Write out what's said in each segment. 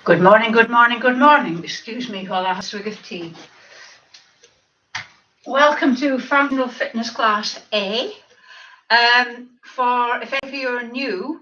Good morning, good morning, good morning. Excuse me while I have a swig of tea. Welcome to Functional Fitness Class A. If any of you are new,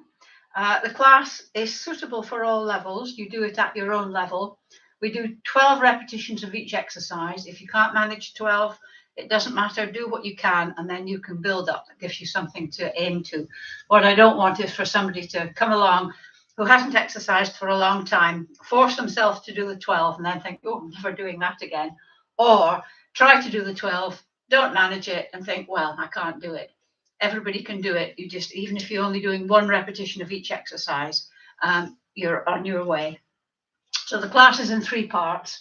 the class is suitable for all levels. You do it at your own level. We do 12 repetitions of each exercise. If you can't manage 12, it doesn't matter. Do what you can, and then you can build up. It gives you something to aim to. What I don't want is for somebody to come along who hasn't exercised for a long time, force themselves to do the 12 and then think, oh, I'm never doing that again. Or try to do the 12, don't manage it and think, well, I can't do it. Everybody can do it. Even if you're only doing one repetition of each exercise, you're on your way. So the class is in 3 parts.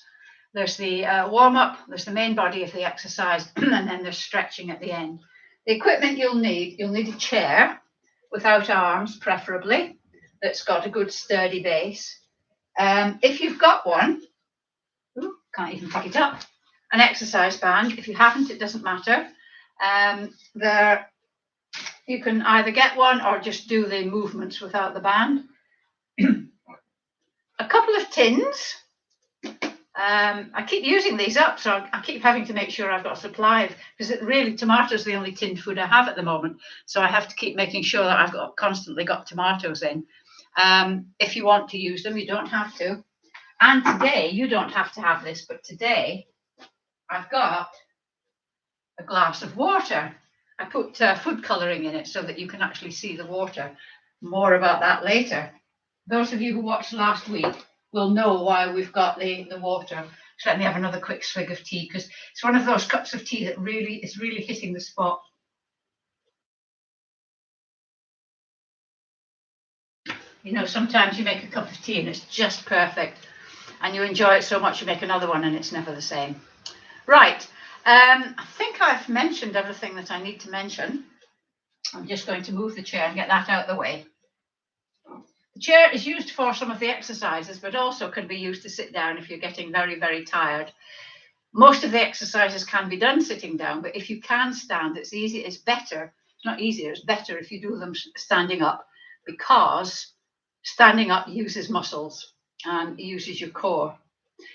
There's the warm-up, there's the main body of the exercise, and then there's stretching at the end. The equipment you'll need a chair without arms, preferably, that's got a good sturdy base. If you've got one, can't even pick it up, an exercise band. If you haven't, it doesn't matter. You can either get one or just do the movements without the band. A couple of tins. I keep using these up, so I keep having to make sure I've got a supply because tomatoes are the only tinned food I have at the moment. So I have to keep making sure that I've constantly got tomatoes in. If you want to use them, you don't have to. And today, you don't have to have this, but today I've got a glass of water. I put food colouring in it so that you can actually see the water. More about that later. Those of you who watched last week will know why we've got the water. So let me have another quick swig of tea because it's one of those cups of tea that is really hitting the spot. You know, sometimes you make a cup of tea and it's just perfect and you enjoy it so much you make another one and it's never the same. Right, I think I've mentioned everything that I need to mention. I'm just going to move the chair and get that out of the way. The chair is used for some of the exercises, but also can be used to sit down if you're getting very, very tired. Most of the exercises can be done sitting down, but if you can stand, it's better. It's not easier, it's better if you do them standing up, because standing up uses muscles and uses your core.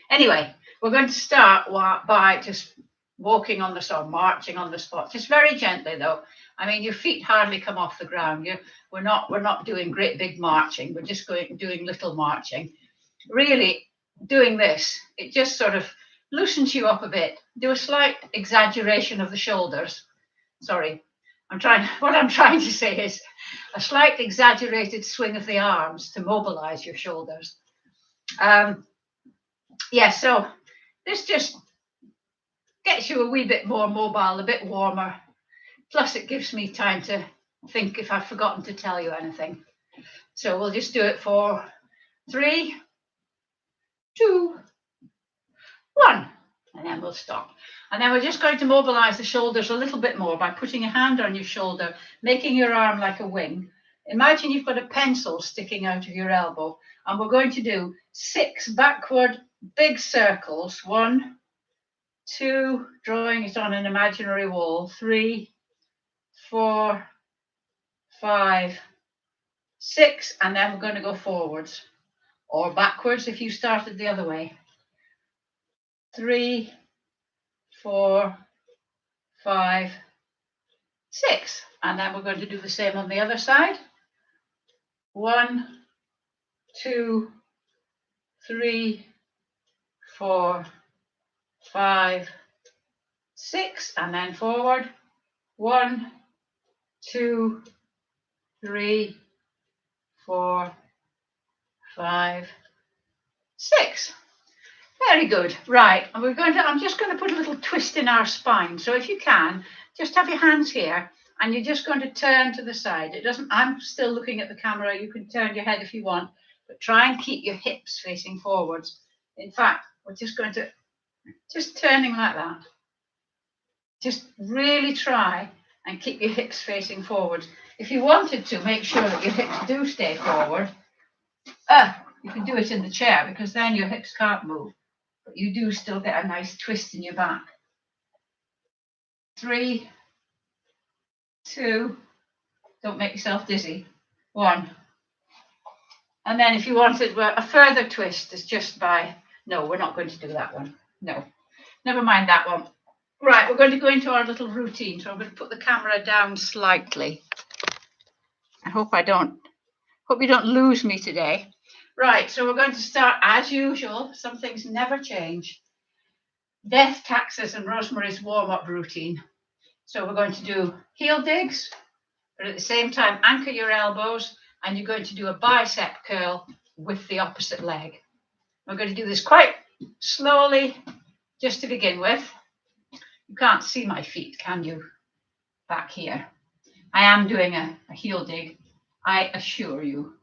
Anyway, we're going to start by just walking on the spot, marching on the spot, just very gently though. I mean, your feet hardly come off the ground. We're not doing great big marching. We're just doing little marching. Really, doing this, it just sort of loosens you up a bit. Do a slight exaggeration of the shoulders. Sorry, what I'm trying to say is a slight exaggerated swing of the arms to mobilize your shoulders. So this just gets you a wee bit more mobile, a bit warmer. Plus it gives me time to think if I've forgotten to tell you anything. So we'll just do it for 3, 2, 1, and then we'll stop. And then we're just going to mobilize the shoulders a little bit more by putting a hand on your shoulder, making your arm like a wing. Imagine you've got a pencil sticking out of your elbow, and we're going to do 6 backward big circles. 1, 2, drawing it on an imaginary wall. 3, 4, 5, 6, and then we're going to go forwards or backwards if you started the other way. 3, 4, 5, 6, and then we're going to do the same on the other side. 1, 2, 3, 4, 5, 6, and then forward. 1, 2, 3, 4, 5, 6. Very good. Right, and I'm just going to put a little twist in our spine. So if you can, just have your hands here and you're just going to turn to the side. I'm still looking at the camera. You can turn your head if you want, but try and keep your hips facing forwards. In fact, we're just turning like that. Just really try and keep your hips facing forward. If you wanted to make sure that your hips do stay forward, you can do it in the chair because then your hips can't move, but you do still get a nice twist in your back. 3, 2, don't make yourself dizzy. 1, And then if you wanted a further twist, it's just by, no, we're not going to do that one. No, never mind that one. Right, we're going to go into our little routine. So I'm going to put the camera down slightly. I hope you don't lose me today. Right, so we're going to start as usual. Some things never change. Death, taxes, and Rosemary's warm-up routine. So we're going to do heel digs, but at the same time anchor your elbows, and you're going to do a bicep curl with the opposite leg. We're going to do this quite slowly, just to begin with. You can't see my feet, can you? Back here. I am doing a heel dig, I assure you.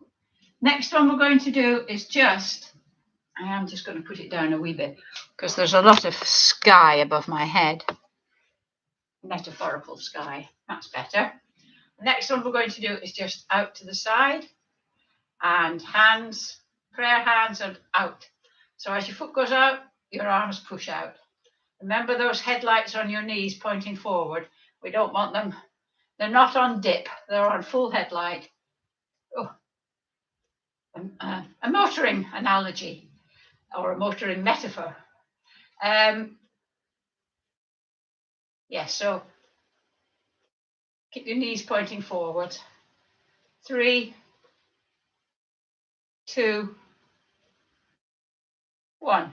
Next one we're going to do is I am just going to put it down a wee bit because there's a lot of sky above my head. Metaphorical sky, that's better. The next one we're going to do is just out to the side and hands, prayer hands, and out. So as your foot goes out, your arms push out. Remember those headlights on your knees pointing forward. We don't want them. They're not on dip, they're on full headlight. Oh. A motoring analogy or a motoring metaphor. Yes, so keep your knees pointing forward. 3, 2, 1.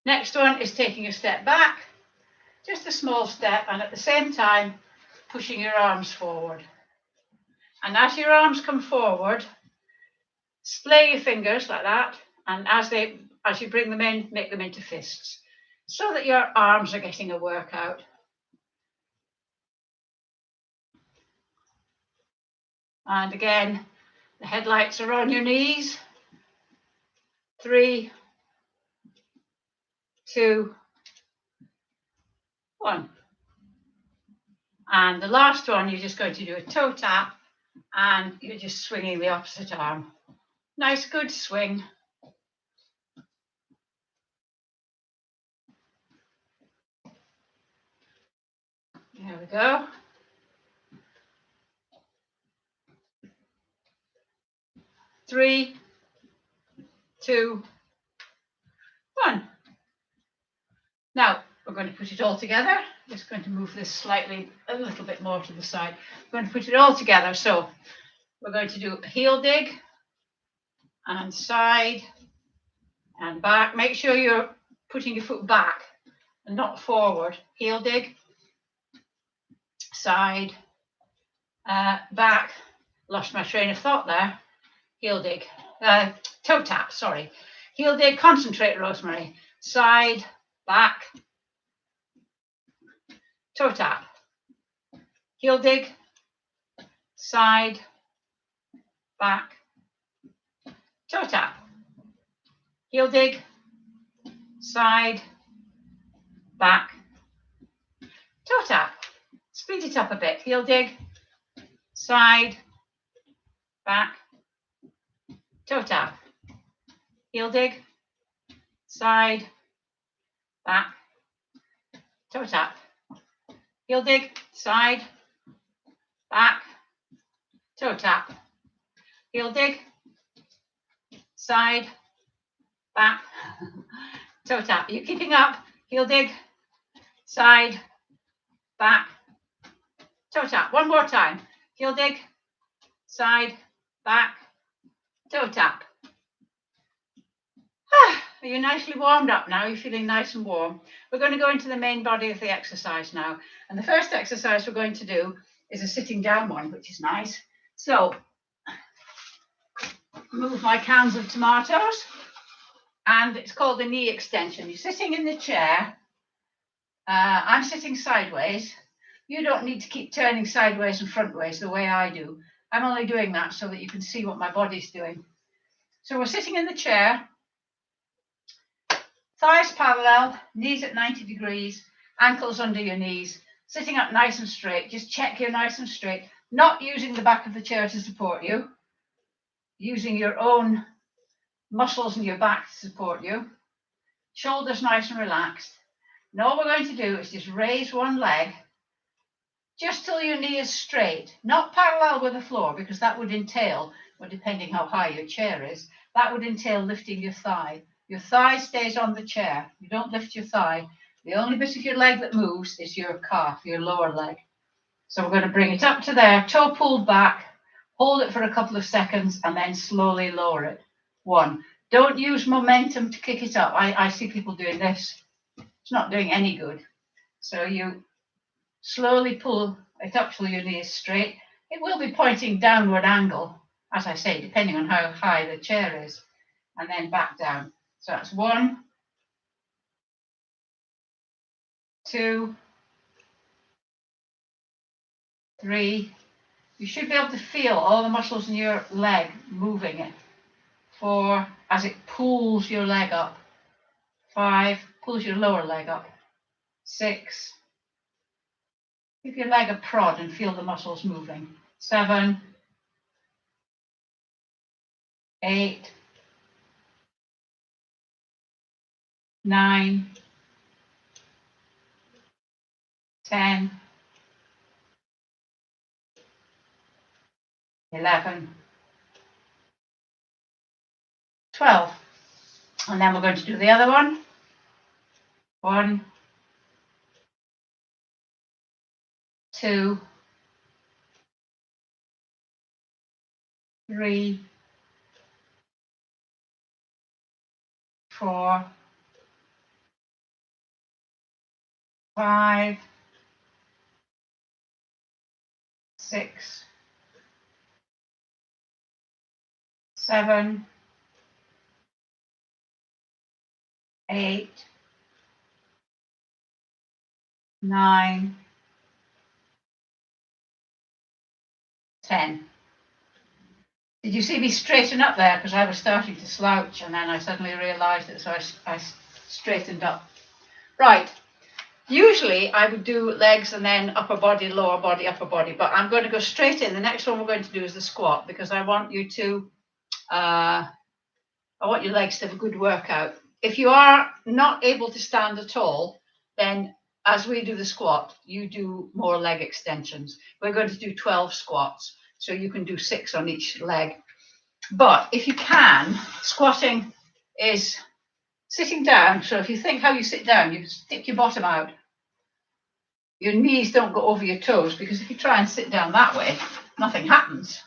Next one is taking a step back, just a small step, and at the same time pushing your arms forward. And as your arms come forward, splay your fingers like that, and as you bring them in, make them into fists, so that your arms are getting a workout. And again, the headlights are on your knees. 3, 2, 1. And the last one, you're just going to do a toe tap, and you're just swinging the opposite arm. Nice, good swing. There we go. 3, 2, 1. Now we're going to put it all together. Just going to move this slightly, a little bit more to the side. We're going to put it all together. So we're going to do a heel dig and side and back. Make sure you're putting your foot back and not forward. Heel dig, side, back. Lost my train of thought there. Heel dig, toe tap, sorry. Heel dig, concentrate, Rosemary. Side, back, toe tap. Heel dig, side, back, toe tap. Heel dig, side, back, toe tap. Speed it up a bit. Heel dig, side, back, toe tap. Heel dig, side, back, toe tap. Heel dig, side, back, toe tap. Heel dig, side, back, toe tap. You're keeping up. Heel dig, side, back, toe tap. One more time. Heel dig, side, back, toe tap. Are you nicely warmed up now? You're feeling nice and warm. We're going to go into the main body of the exercise now. And the first exercise we're going to do is a sitting down one, which is nice. So, move my cans of tomatoes. And it's called a knee extension. You're sitting in the chair. I'm sitting sideways. You don't need to keep turning sideways and frontways the way I do. I'm only doing that so that you can see what my body's doing. So we're sitting in the chair. Thighs parallel, knees at 90 degrees, ankles under your knees, sitting up nice and straight. Just check you're nice and straight, not using the back of the chair to support you, using your own muscles in your back to support you. Shoulders nice and relaxed. And all we're going to do is just raise one leg just till your knee is straight, not parallel with the floor, because that would entail, well, depending how high your chair is, that would entail lifting your thigh. Your thigh stays on the chair. You don't lift your thigh. The only bit of your leg that moves is your calf, your lower leg. So we're going to bring it up to there, toe pulled back, hold it for a couple of seconds, and then slowly lower it. 1. Don't use momentum to kick it up. I see people doing this. It's not doing any good. So you slowly pull it up till your knee is straight. It will be pointing downward angle, as I say, depending on how high the chair is, and then back down. So that's 1, 2, 3. You should be able to feel all the muscles in your leg moving it. 4, as it pulls your leg up. 5, pulls your lower leg up. 6, give your leg a prod and feel the muscles moving. 7, 8, 9, 10, 11, 12. And then we're going to do the other one. 1, 2, 3, 4, 5, 6, 7, 8, 9, 10. Did you see me straighten up there? Because I was starting to slouch and then I suddenly realised it, so I straightened up. Right. Usually I would do legs and then upper body, lower body, upper body, but I'm going to go straight in. The next one we're going to do is the squat, because I want you to, I want your legs to have a good workout. If you are not able to stand at all, then as we do the squat, you do more leg extensions. We're going to do 12 squats, so you can do 6 on each leg. But if you can, squatting is sitting down. So if you think how you sit down, you stick your bottom out. Your knees don't go over your toes, because if you try and sit down that way, nothing happens.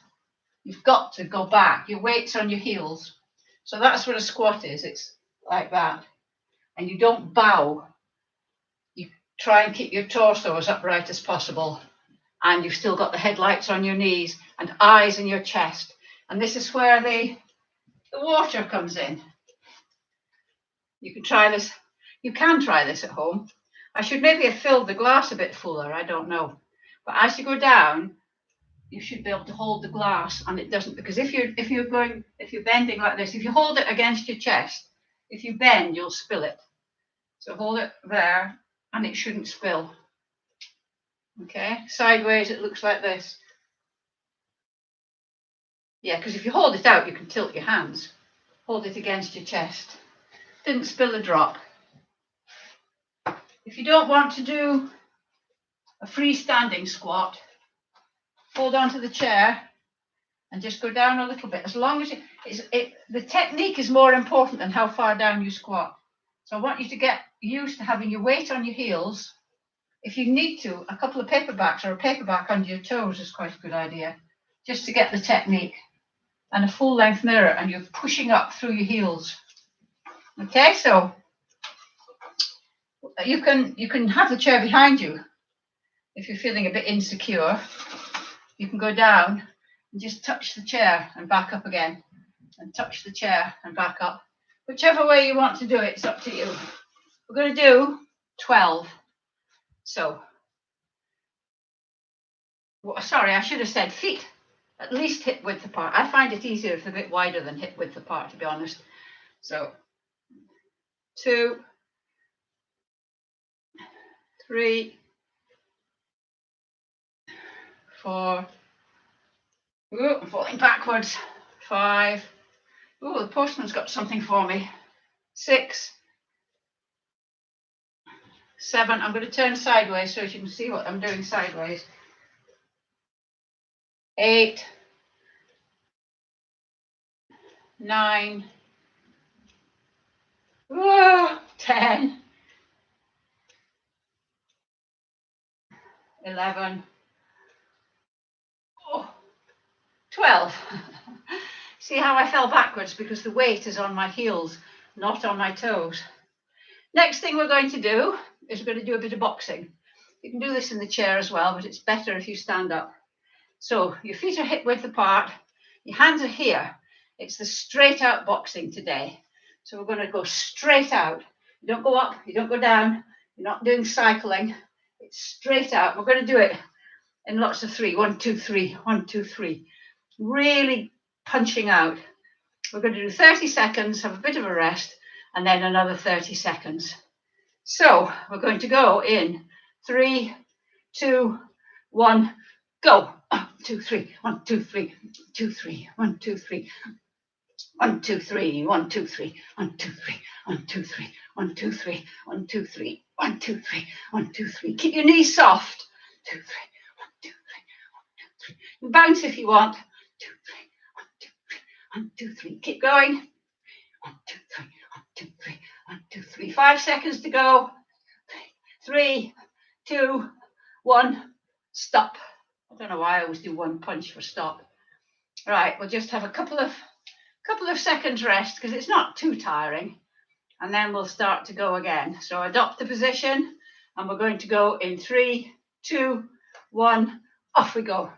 You've got to go back. Your weight's on your heels. So that's what a squat is. It's like that. And you don't bow. You try and keep your torso as upright as possible. And you've still got the headlights on your knees and eyes in your chest. And this is where the water comes in. You can try this. You can try this at home. I should maybe have filled the glass a bit fuller. I don't know. But as you go down, you should be able to hold the glass, and it doesn't, because if you're bending like this, if you hold it against your chest, if you bend, you'll spill it. So hold it there, and it shouldn't spill. Okay, sideways it looks like this. Yeah, because if you hold it out, you can tilt your hands. Hold it against your chest. Didn't spill a drop. If you don't want to do a freestanding squat, hold onto the chair and just go down a little bit. As long as the technique is more important than how far down you squat. So I want you to get used to having your weight on your heels. If you need to, a couple of paperbacks or a paperback under your toes is quite a good idea, just to get the technique. And a full length mirror, and you're pushing up through your heels. Okay, so you can have the chair behind you. If you're feeling a bit insecure, you can go down and just touch the chair and back up again, and touch the chair and back up. Whichever way you want to do it, it's up to you. We're going to do 12. So, sorry, I should have said feet at least hip width apart. I find it easier if they're a bit wider than hip width apart, to be honest. So, 2, 3, 4. Ooh, I'm falling backwards. 5. Ooh, the postman's got something for me. 6, 7. I'm going to turn sideways so you can see what I'm doing sideways. 8, 9, 10, 11, 12. See how I fell backwards because the weight is on my heels, not on my toes. Next thing we're going to do is we're going to do a bit of boxing. You can do this in the chair as well, but it's better if you stand up. So your feet are hip width apart, your hands are here. It's the straight out boxing today. So we're going to go straight out. You don't go up, you don't go down, you're not doing cycling. It's straight out. We're going to do it in lots of 3. 1, 2, 3, 1, 2, 3. Really punching out. We're going to do 30 seconds, have a bit of a rest, and then another 30 seconds. So we're going to go in 3, 2, 1, go. 1, 2, 3, 1, 2, 3, 2, 3, 1, 2, 3, 1, 2, 3, 1, 2, 3, 1, 2, 3, 1, 2, 3, 1, 2, 3, 1, 2, 3, 1, 2, 3, 1, 2, 3. Keep your knees soft. 2, 3, 1, 2, 3, 1, 2, 3. Bounce if you want. 2, 3, 1, 2, 3, 1, 2, 3. Keep going. 1, 2, 3, 1, 2, 3, 1, 2, 3. 5 seconds to go. 3, 2, 1. Stop. I don't know why I always do 1 punch for stop. Right, we'll just have a couple of seconds rest because it's not too tiring, and then we'll start to go again. So adopt the position, and we're going to go in 3, 2, 1. Off we go.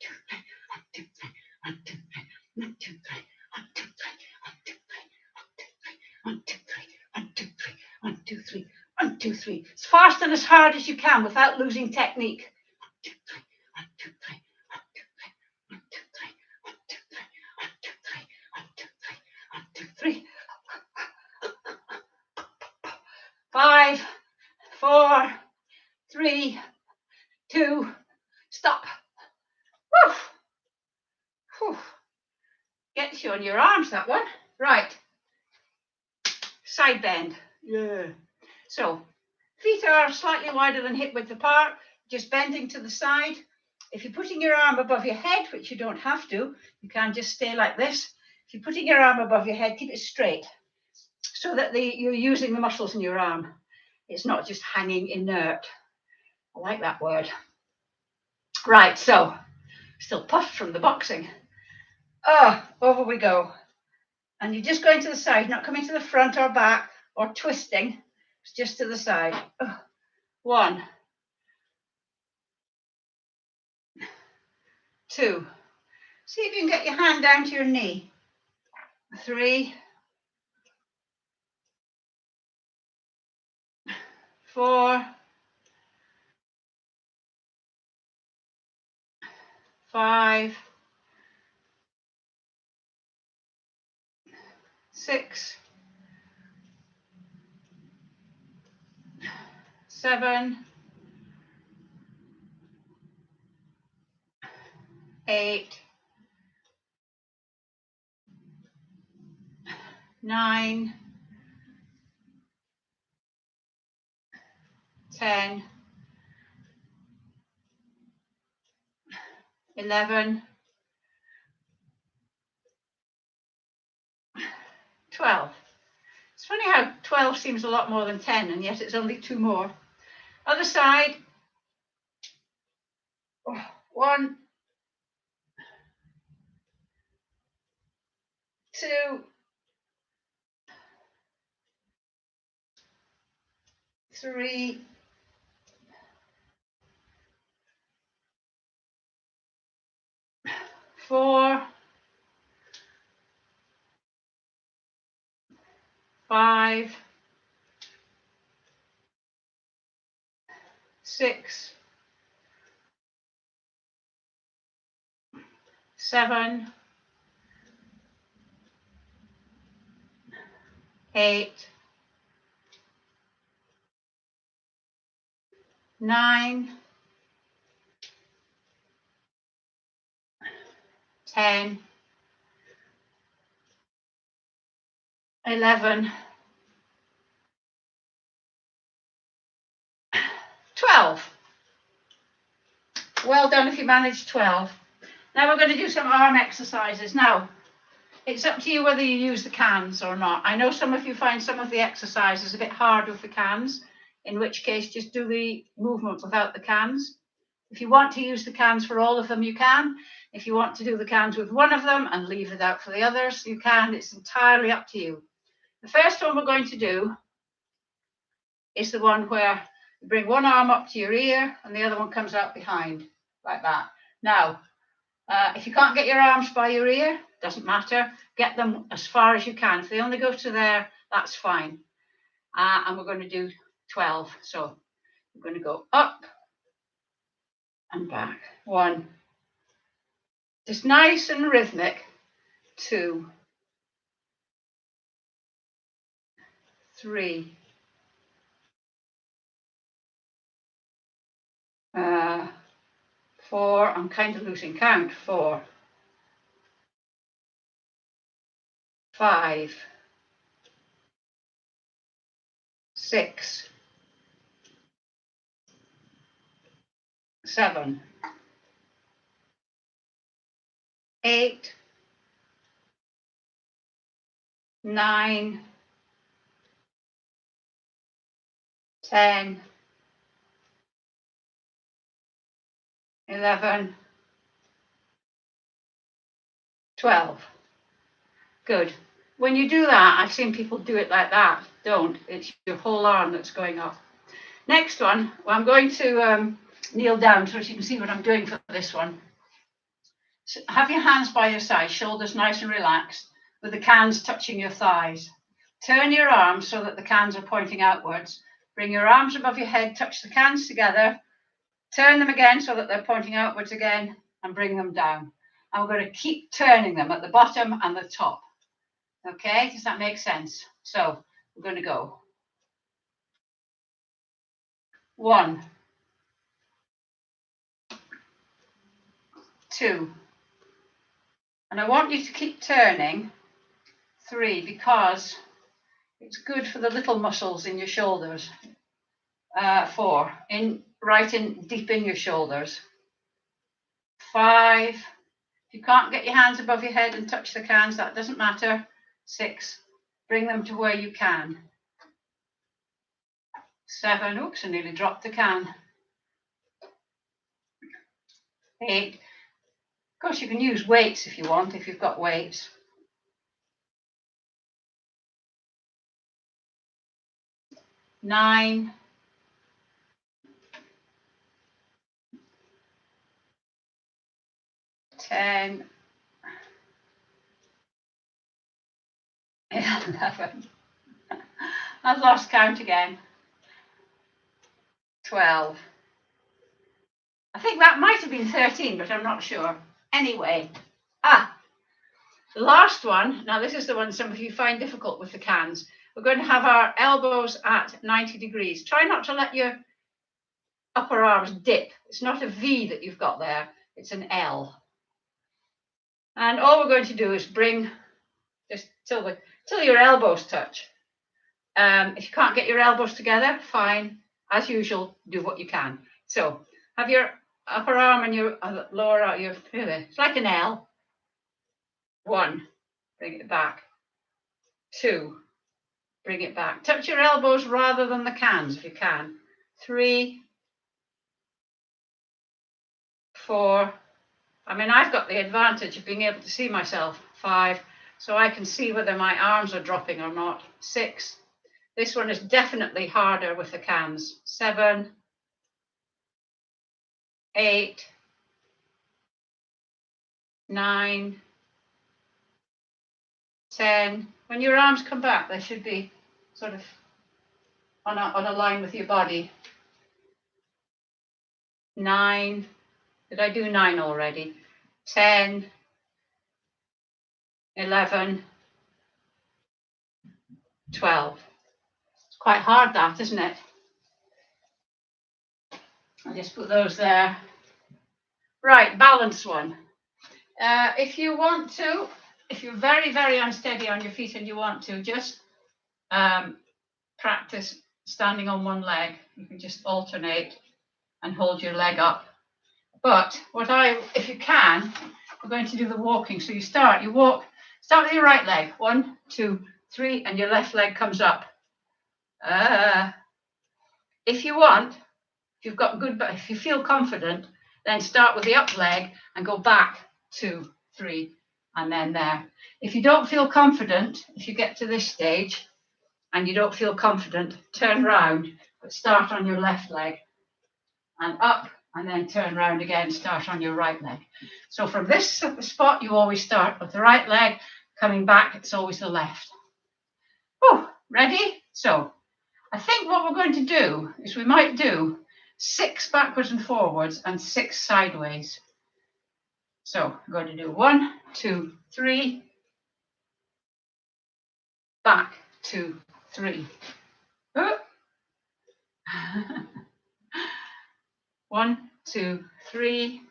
2, 3, 1, 2, 3, 1, 2, 3, 1, 2, 3, 1, 2, 3, 1, 2, 3, 1, 2, 3, 1, 2, 3, 1, 2, 3, 1, 2, 3. As fast and as hard as you can without losing technique. 1, 2, 3, 1, 2, 3, 1, 2, 3, 1, 2, 3, 1, 2, 3, 1, 2, 3, 1, 2, 3, 1, 2, 3. 5, 4, 3, 2, stop. Woo. Whew. Gets you on your arms, that one. Right. Side bend. Yeah. So feet are slightly wider than hip width apart, just bending to the side. If you're putting your arm above your head, which you don't have to, you can just stay like this. If you're putting your arm above your head, keep it straight so that you're using the muscles in your arm. It's not just hanging inert. I like that word. Right, so still puffed from the boxing. Over we go. And you're just going to the side, not coming to the front or back or twisting. It's just to the side. 1, 2. See if you can get your hand down to your knee. 3, 4, 5, 6, 7, 8, 9, 10, 11, 12. It's funny how 12 seems a lot more than 10, and yet it's only 2 more. Other side. 1, 2, 3, 4, 5, 6, 7, 8, 9, 10, 11, 12. Well done if you managed 12. Now we're going to do some arm exercises. Now, it's up to you whether you use the cans or not. I know some of you find some of the exercises a bit hard with the cans, in which case just do the movement without the cans. If you want to use the cans for all of them, you can. If you want to do the cans with one of them and leave it out for the others, you can. It's entirely up to you. The first one we're going to do is the one where you bring one arm up to your ear and the other one comes out behind, like that. Now, if you can't get your arms by your ear, doesn't matter. Get them as far as you can. If they only go to there, that's fine. And we're going to do 12. So we're going to go up and back. 1. Just nice and rhythmic. 2. 3. 4. I'm kind of losing count. 4. 5. 6. 7. 8. 9. 10. 11. 12. Good. When you do that, I've seen people do it like that. Don't. It's your whole arm that's going up. Next one, well, I'm going to kneel down so you can see what I'm doing for this one. So have your hands by your side, shoulders nice and relaxed, with the cans touching your thighs. Turn your arms so that the cans are pointing outwards. Bring your arms above your head, touch the cans together. Turn them again so that they're pointing outwards again and bring them down. And we're going to keep turning them at the bottom and the top. Okay, does that make sense? So we're going to go. 1. 2. And I want you to keep turning. 3, because it's good for the little muscles in your shoulders. 4, right in deep in your shoulders. 5, if you can't get your hands above your head and touch the cans, that doesn't matter. 6, bring them to where you can. 7, oops, I nearly dropped the can. 8, of course you can use weights if you want, if you've got weights. 9, 10, 11. I've lost count again. 12. I think that might have been 13, but I'm not sure. Anyway, the last one. Now this is the one some of you find difficult with the cans. We're going to have our elbows at 90 degrees. Try not to let your upper arms dip. It's not a V that you've got there. It's an L. And all we're going to do is bring just till your elbows touch. If you can't get your elbows together, fine. As usual, do what you can. So have your upper arm and your lower arm. It's like an L. 1, bring it back. 2, bring it back. Touch your elbows rather than the cans if you can. 3, 4. I mean, I've got the advantage of being able to see myself. 5, so I can see whether my arms are dropping or not. 6. This one is definitely harder with the cans. 7, 8, 9, 10. When your arms come back, they should be sort of on a line with your body. 9. Did I do 9 already? 10, 11, 12. It's quite hard, that, isn't it? I'll just put those there. Right, balance one. If you want to, if you're very, very unsteady on your feet and you want to, just practice standing on one leg. You can just alternate and hold your leg up. But if you can, we're going to do the walking. So you walk, start with your right leg. 1, 2, 3, and your left leg comes up. If you want, if you feel confident, then start with the up leg and go back 2, 3, and then there. If you don't feel confident, if you get to this stage and you don't feel confident, turn round, but start on your left leg and up, and then turn round again, start on your right leg. So from this spot, you always start with the right leg, coming back, it's always the left. Oh, ready? So I think what we're going to do is we might do 6 backwards and forwards and 6 sideways. So I'm going to do 1, 2, 3, back, 2, 3. 1, 2, 3,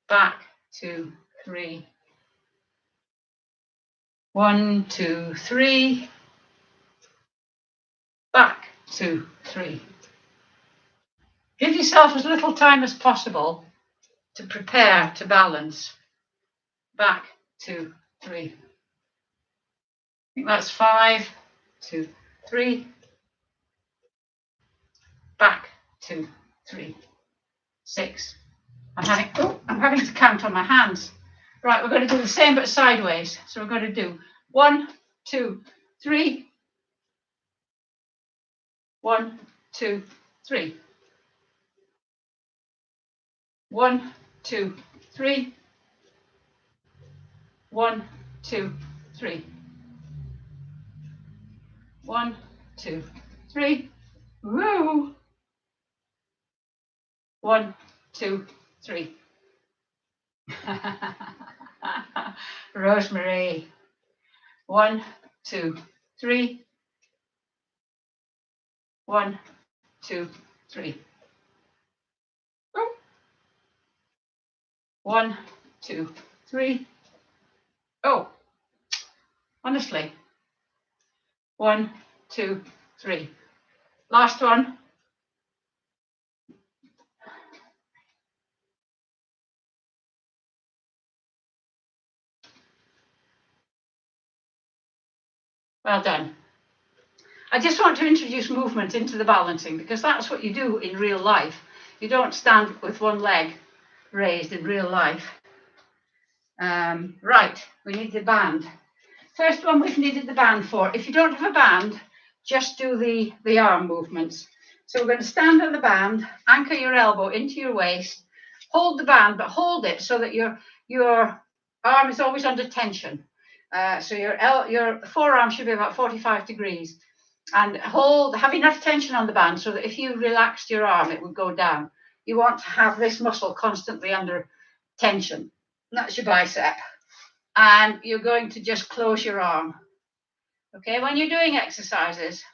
back, 2, 3. 1, 2, 3, back, 2, 3. Give yourself as little time as possible to prepare to balance. Back, 2, 3. I think that's 5, 2, 3. Back, 2, 3, 6. I'm having to count on my hands. Right, we're going to do the same but sideways. So we're going to do 1, 2, 3. 1, 2, 3. 1, 2, 3. 1, 2, 3. 1, 2, 3. Woo! 1, 2, 3. Rosemary. 1, 2, 3. 1, 2, 3. 1, 2, 3. Oh, honestly. 1, 2, 3. Last one. Well done. I just want to introduce movement into the balancing because that's what you do in real life. You don't stand with one leg raised in real life. Right, we need the band. First one we've needed the band for. If you don't have a band, just do the arm movements. So we're going to stand on the band, anchor your elbow into your waist, hold the band, but hold it so that your arm is always under tension. So your forearm should be about 45 degrees. And have enough tension on the band so that if you relaxed your arm, it would go down. You want to have this muscle constantly under tension. That's your bicep. And you're going to just close your arm. Okay, when you're doing exercises,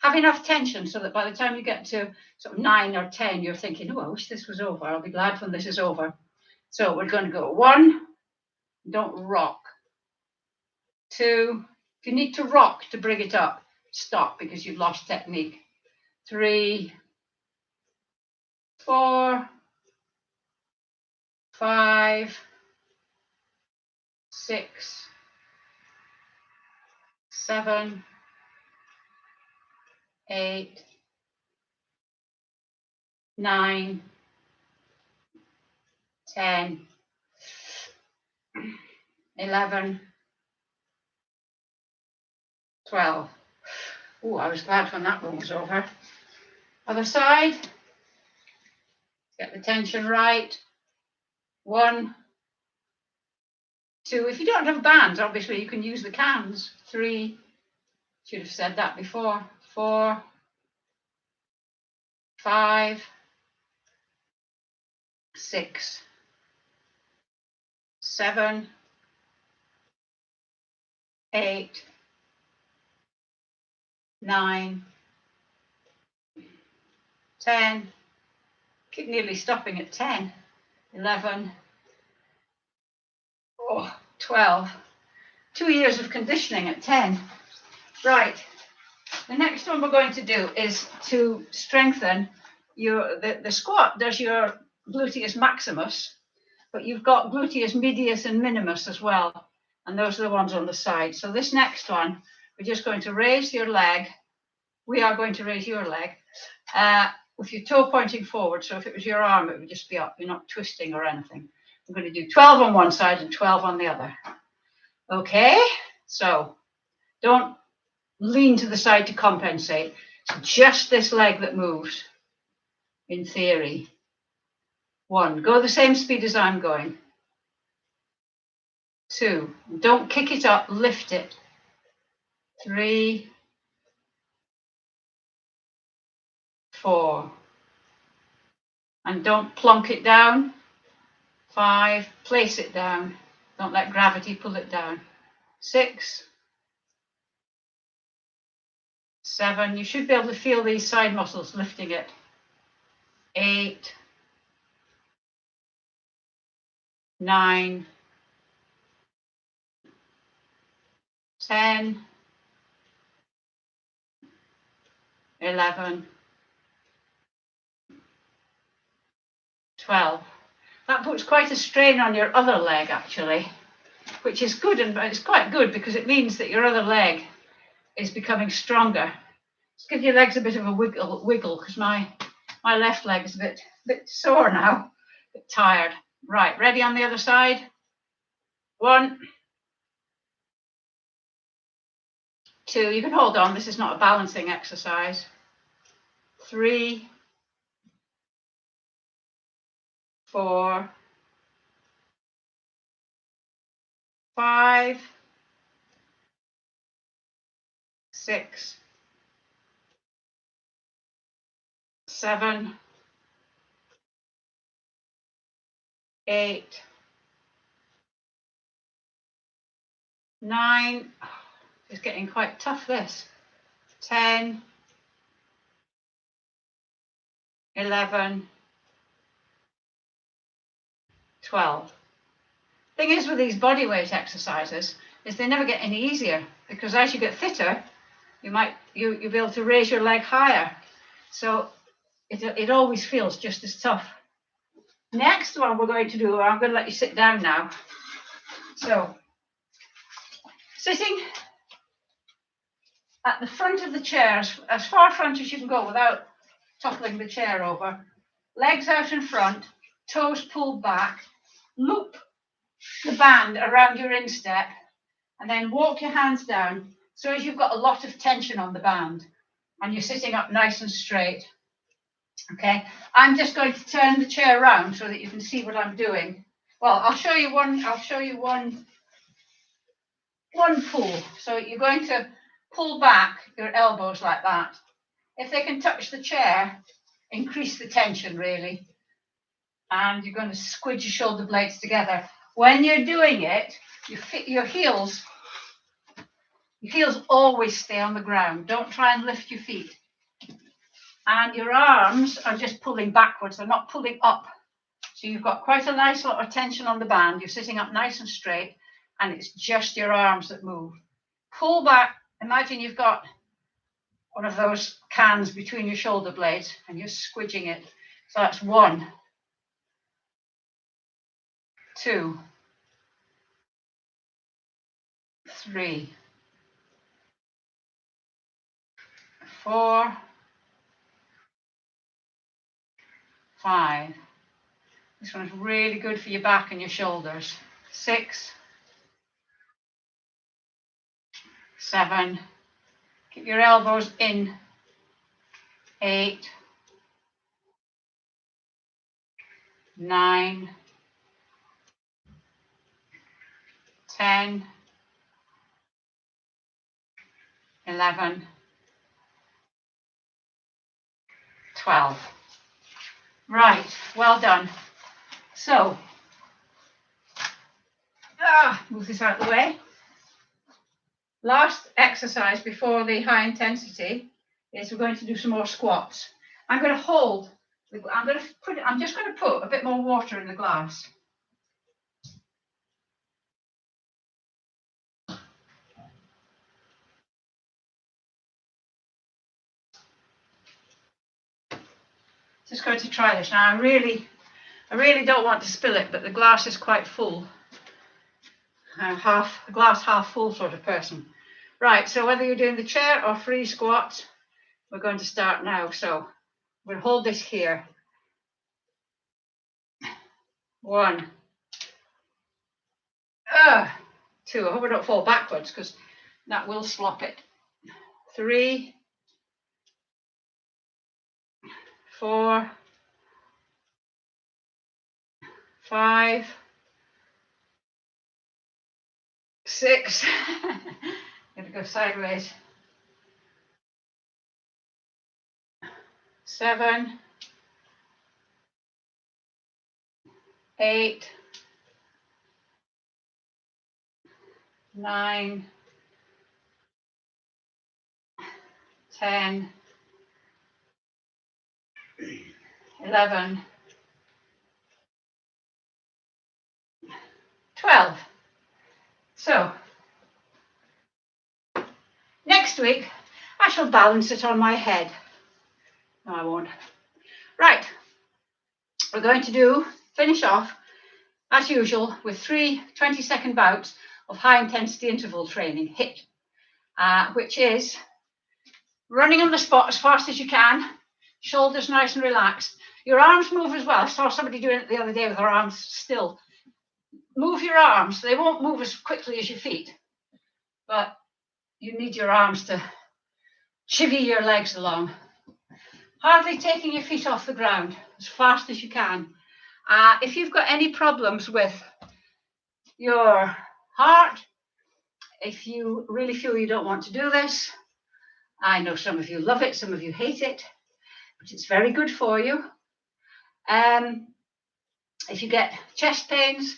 have enough tension so that by the time you get to sort of 9 or 10, you're thinking, oh, I wish this was over. I'll be glad when this is over. So we're going to go 1, don't rock. 2, if you need to rock to bring it up, stop because you've lost technique. 3, 4, 5, 6, 7, 8, 9, 10, 11, 12. Oh, I was glad when that one was over. Other side. Get the tension right. 1, 2. If you don't have bands, obviously you can use the cans. 3. Should have said that before. 4, 5, 6, 7, 8, 9, 10. Keep nearly stopping at 10. 11. 12. 2 years of conditioning at 10. Right. The next one we're going to do is to strengthen the squat does your gluteus maximus, but you've got gluteus medius and minimus as well, and those are the ones on the side. So this next one, we're just going to raise your leg. We are going to raise your leg with your toe pointing forward. So if it was your arm, it would just be up. You're not twisting or anything. I'm going to do 12 on one side and 12 on the other. Okay, so don't lean to the side to compensate. It's just this leg that moves, in theory. 1, go the same speed as I'm going. 2, don't kick it up, lift it. 3, 4, and don't plonk it down. 5, place it down. Don't let gravity pull it down. 6, 7, you should be able to feel these side muscles lifting it. 8, 9, 10, 11, 12. That puts quite a strain on your other leg, actually, which is good, and it's quite good because it means that your other leg is becoming stronger. Just give your legs a bit of a wiggle, because my left leg is a bit sore now, a bit tired. Right, ready on the other side? 1, 2, you can hold on, this is not a balancing exercise. 3, 4, 5, 6, 7, 8, 9, it's getting quite tough this. 10, 11, 12. Thing is with these body weight exercises is they never get any easier, because as you get fitter, you'll be able to raise your leg higher. So it always feels just as tough. Next one we're going to do, I'm going to let you sit down now. So sitting at the front of the chair, as far front as you can go without toppling the chair over, legs out in front, toes pulled back, loop the band around your instep, and then walk your hands down so as you've got a lot of tension on the band and you're sitting up nice and straight. Okay, I'm just going to turn the chair around so that you can see what I'm doing. Well, I'll show you one pull. So you're going to pull back your elbows like that. If they can touch the chair, increase the tension really. And you're going to squidge your shoulder blades together. When you're doing it, your heels always stay on the ground. Don't try and lift your feet. And your arms are just pulling backwards. They're not pulling up. So you've got quite a nice lot of tension on the band. You're sitting up nice and straight, and it's just your arms that move. Pull back. Imagine you've got one of those cans between your shoulder blades, and you're squidging it. So that's 1, 2, 3, 4, 5. This one's really good for your back and your shoulders. 6, 7. Keep your elbows in. 8, 9, 10, 11, 12. Right, well done. So, move this out of the way. Last exercise before the high intensity is we're going to do some more squats. I'm going to hold, I'm just going to put a bit more water in the glass. Just going to try this now. I'm really I really don't want to spill it, but the glass is quite full. I'm a glass half full sort of person. Right, so whether you're doing the chair or free squats, we're going to start now. So we'll hold this here. 1, 2. I hope I don't fall backwards because that will slop it. 3, 4, 5, 6. I'm going to go sideways. 7, 8, 9, 10, 11, 12. So next week I shall balance it on my head. No, I won't. Right, we're going to finish off as usual with 3 20-second bouts of high intensity interval training, HIIT, which is running on the spot as fast as you can, shoulders nice and relaxed. Your arms move as well. I saw somebody doing it the other day with their arms still. Move your arms. They won't move as quickly as your feet, but you need your arms to chivvy your legs along. Hardly taking your feet off the ground, as fast as you can. If you've got any problems with your heart, if you really feel you don't want to do this, I know some of you love it, some of you hate it, but it's very good for you. If you get chest pains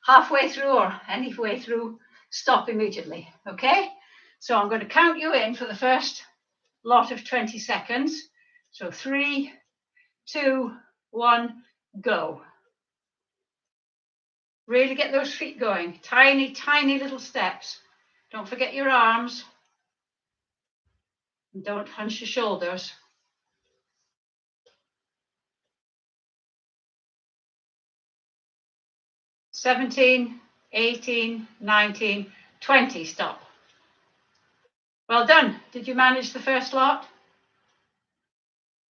halfway through or any way through, stop immediately, okay? So I'm going to count you in for the first lot of 20 seconds. So 3, 2, 1, go. Really get those feet going. Tiny, tiny little steps. Don't forget your arms. And don't hunch your shoulders. "17, 18, 19, 20, stop. Well done. Did you manage the first lot?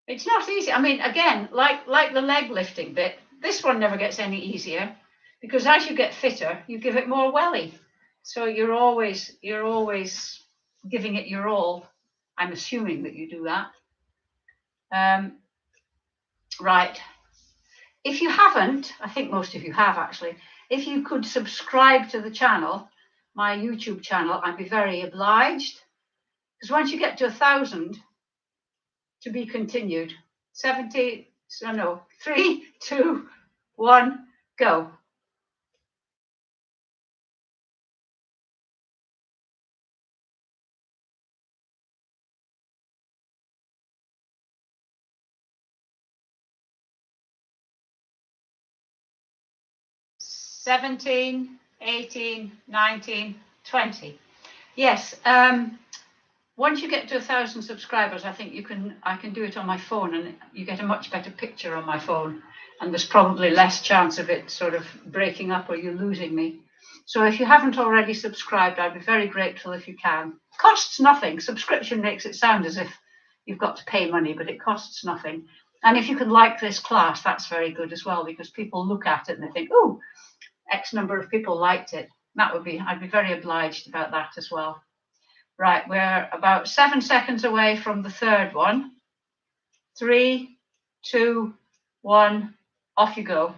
It's not easy. I mean, again, like the leg lifting bit, this one never gets any easier because as you get fitter, you give it more welly. So you're always giving it your all. I'm assuming that you do that. Right. If you haven't, I think most of you have actually, if you could subscribe to the channel, my YouTube channel, I'd be very obliged. Because once you get to 1,000, to be continued. 70, so no, 3, 2, 1, go. "17, 18, 19, 20. Yes, once you get to 1,000 subscribers, I think I can do it on my phone and you get a much better picture on my phone. And there's probably less chance of it sort of breaking up or you losing me. So if you haven't already subscribed, I'd be very grateful if you can. Costs nothing. Subscription makes it sound as if you've got to pay money, but it costs nothing. And if you can like this class, that's very good as well, because people look at it and they think, oh, X number of people liked it. I'd be very obliged about that as well. Right, we're about 7 seconds away from the third one. 3, 2, 1, off you go.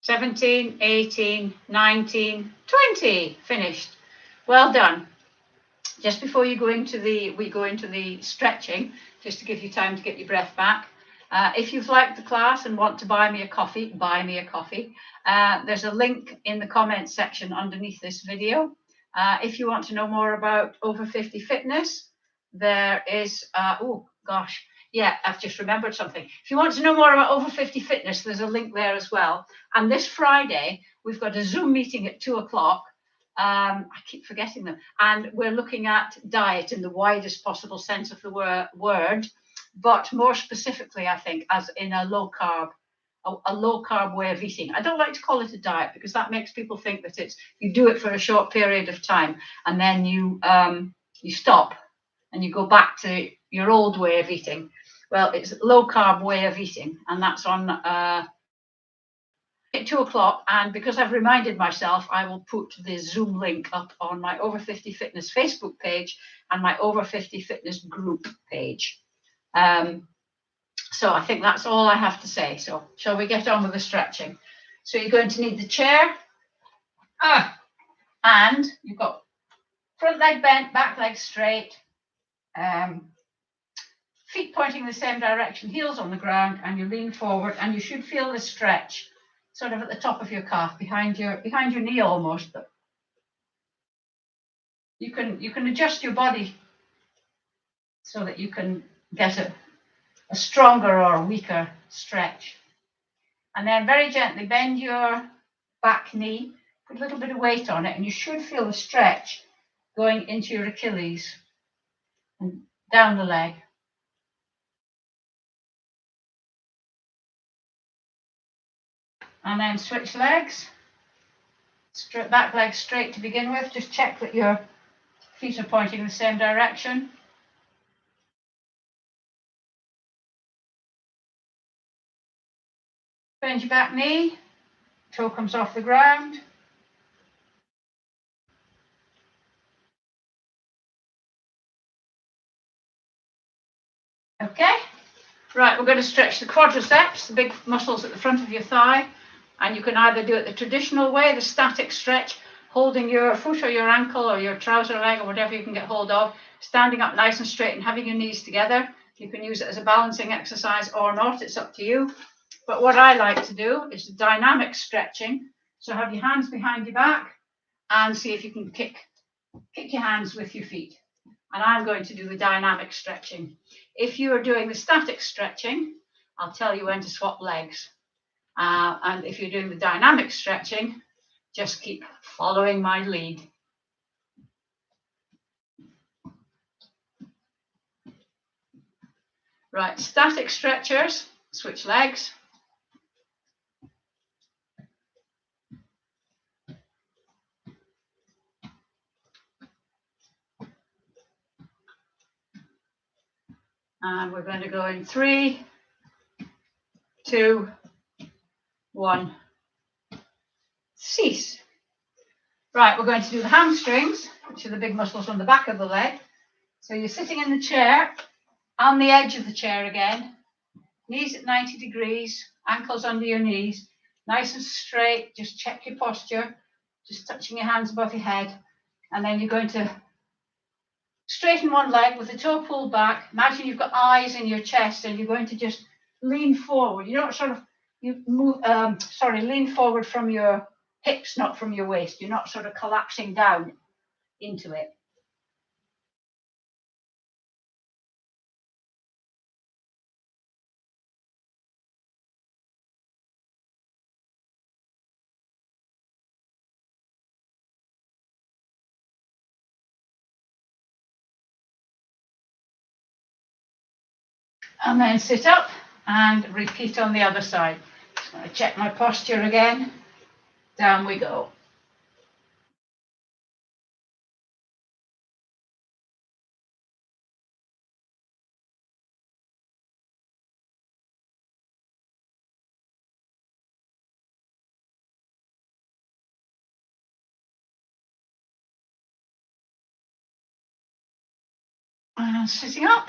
"17, 18, 19, 20. Finished. Well done. Just before we go into the stretching, just to give you time to get your breath back. If you've liked the class and want to buy me a coffee, buy me a coffee. There's a link in the comments section underneath this video. If you want to know more about over 50 fitness, there is, Yeah, I've just remembered something. If you want to know more about Over 50 Fitness, there's a link there as well. And this Friday, we've got a Zoom meeting at 2:00. I keep forgetting them. And we're looking at diet in the widest possible sense of the word, but more specifically, I think, as in a low carb way of eating. I don't like to call it a diet because that makes people think that it's you do it for a short period of time and then you stop and you go back to your old way of eating. Well, it's a low carb way of eating, and that's on at 2:00. And because I've reminded myself, I will put the Zoom link up on my Over 50 Fitness Facebook page and my Over 50 Fitness group page. So I think that's all I have to say. So shall we get on with the stretching? So you're going to need the chair. And you've got front leg bent, back leg straight. Feet pointing the same direction, heels on the ground, and you lean forward, and you should feel the stretch sort of at the top of your calf, behind your knee almost. But you can adjust your body so that you can get a stronger or weaker stretch. And then very gently bend your back knee, put a little bit of weight on it, and you should feel the stretch going into your Achilles and down the leg. And then switch legs. Back leg straight to begin with. Just check that your feet are pointing the same direction. Bend your back knee. Toe comes off the ground. Okay. Right, we're going to stretch the quadriceps, the big muscles at the front of your thigh. And you can either do it the traditional way, the static stretch, holding your foot or your ankle or your trouser leg or whatever you can get hold of, standing up nice and straight and having your knees together. You can use it as a balancing exercise or not, it's up to you. But what I like to do is dynamic stretching. So have your hands behind your back and see if you can kick your hands with your feet. And I'm going to do the dynamic stretching. If you are doing the static stretching, I'll tell you when to swap legs. And if you're doing the dynamic stretching, just keep following my lead. Right, static stretchers, switch legs. And we're going to go in 3, 2, 1. Cease. Right, we're going to do the hamstrings, which are the big muscles on the back of the leg. So you're sitting in the chair, on the edge of the chair again, knees at 90 degrees, ankles under your knees, nice and straight. Just check your posture, just touching your hands above your head. And then you're going to straighten one leg with the toe pulled back. Imagine you've got eyes in your chest and you're going to just lean forward. You don't sort of, lean forward from your hips, not from your waist. You're not sort of collapsing down into it. And then sit up and repeat on the other side. Just going to check my posture again. Down we go. And sitting up.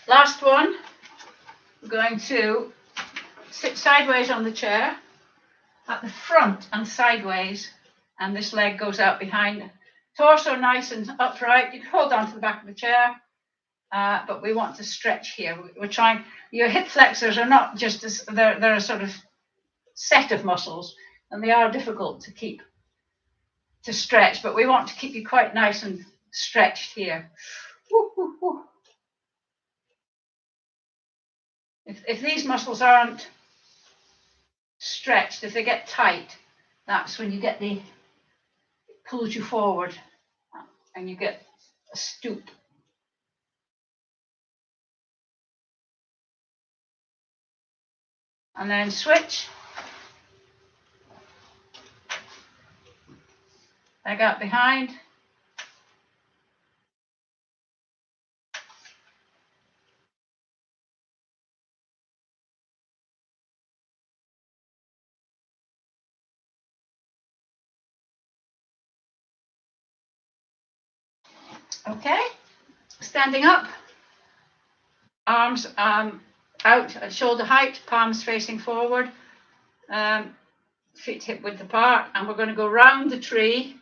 Last one. We're going to sit sideways on the chair at the front and sideways, and this leg goes out behind. Torso nice and upright. You can hold on to the back of the chair, but we want to stretch here. We're trying. Your hip flexors are not just they're a sort of set of muscles, and they are difficult to stretch, but we want to keep you quite nice and stretched here. Woo, woo, woo. If these muscles aren't stretched, if they get tight, that's when you get it pulls you forward and you get a stoop. And then switch. Leg out behind. Okay, standing up, arms out at shoulder height, palms facing forward, feet hip width apart, and we're going to go round the tree.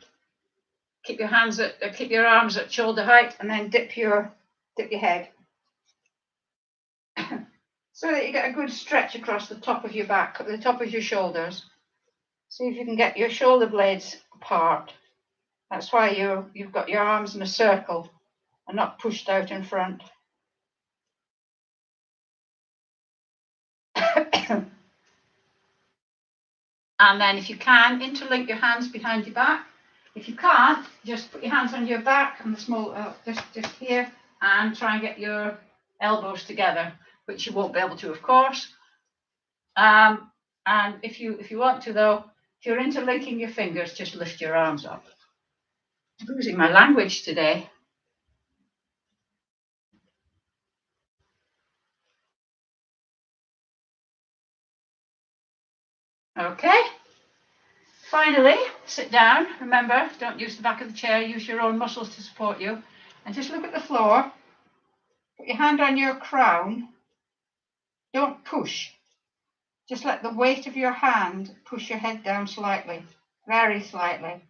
Keep your arms at shoulder height, and then dip your head, so that you get a good stretch across the top of your back, the top of your shoulders. See if you can get your shoulder blades apart. That's why you've got your arms in a circle and not pushed out in front. And then if you can, interlink your hands behind your back. If you can't, just put your hands on your back and the small, just here, and try and get your elbows together, which you won't be able to, of course. And if you want to, though, if you're interlinking your fingers, just lift your arms up. I'm losing my language today. Okay. Finally, sit down. Remember, don't use the back of the chair, use your own muscles to support you. And just look at the floor. Put your hand on your crown. Don't push. Just let the weight of your hand push your head down slightly, very slightly.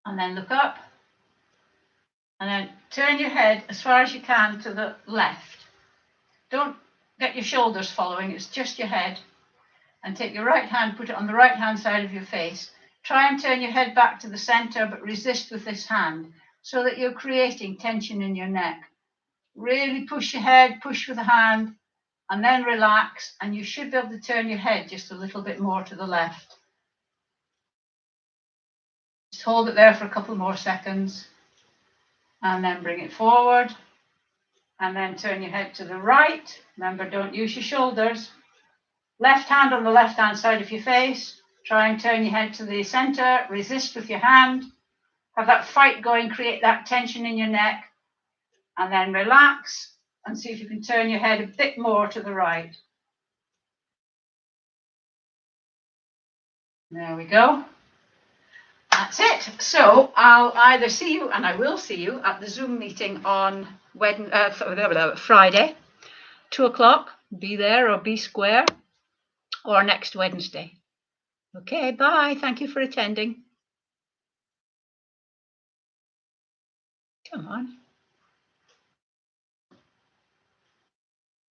And then look up. And then turn your head as far as you can to the left. Don't get your shoulders following, it's just your head. And take your right hand, put it on the right hand side of your face. Try and turn your head back to the center, but resist with this hand so that you're creating tension in your neck. Really push your head, push with the hand, and then relax, and you should be able to turn your head just a little bit more to the left. Just hold it there for a couple more seconds, and then bring it forward, and then turn your head to the right. Remember, don't use your shoulders. Left hand on the left hand side of your face. Try and turn your head to the center, resist with your hand. Have that fight going, create that tension in your neck, and then relax and see if you can turn your head a bit more to the right. There we go. That's it. So I'll either see you, and I will see you, at the Zoom meeting on Friday, 2 o'clock. Be there or be square, or next Wednesday. Okay, bye. Thank you for attending. Come on.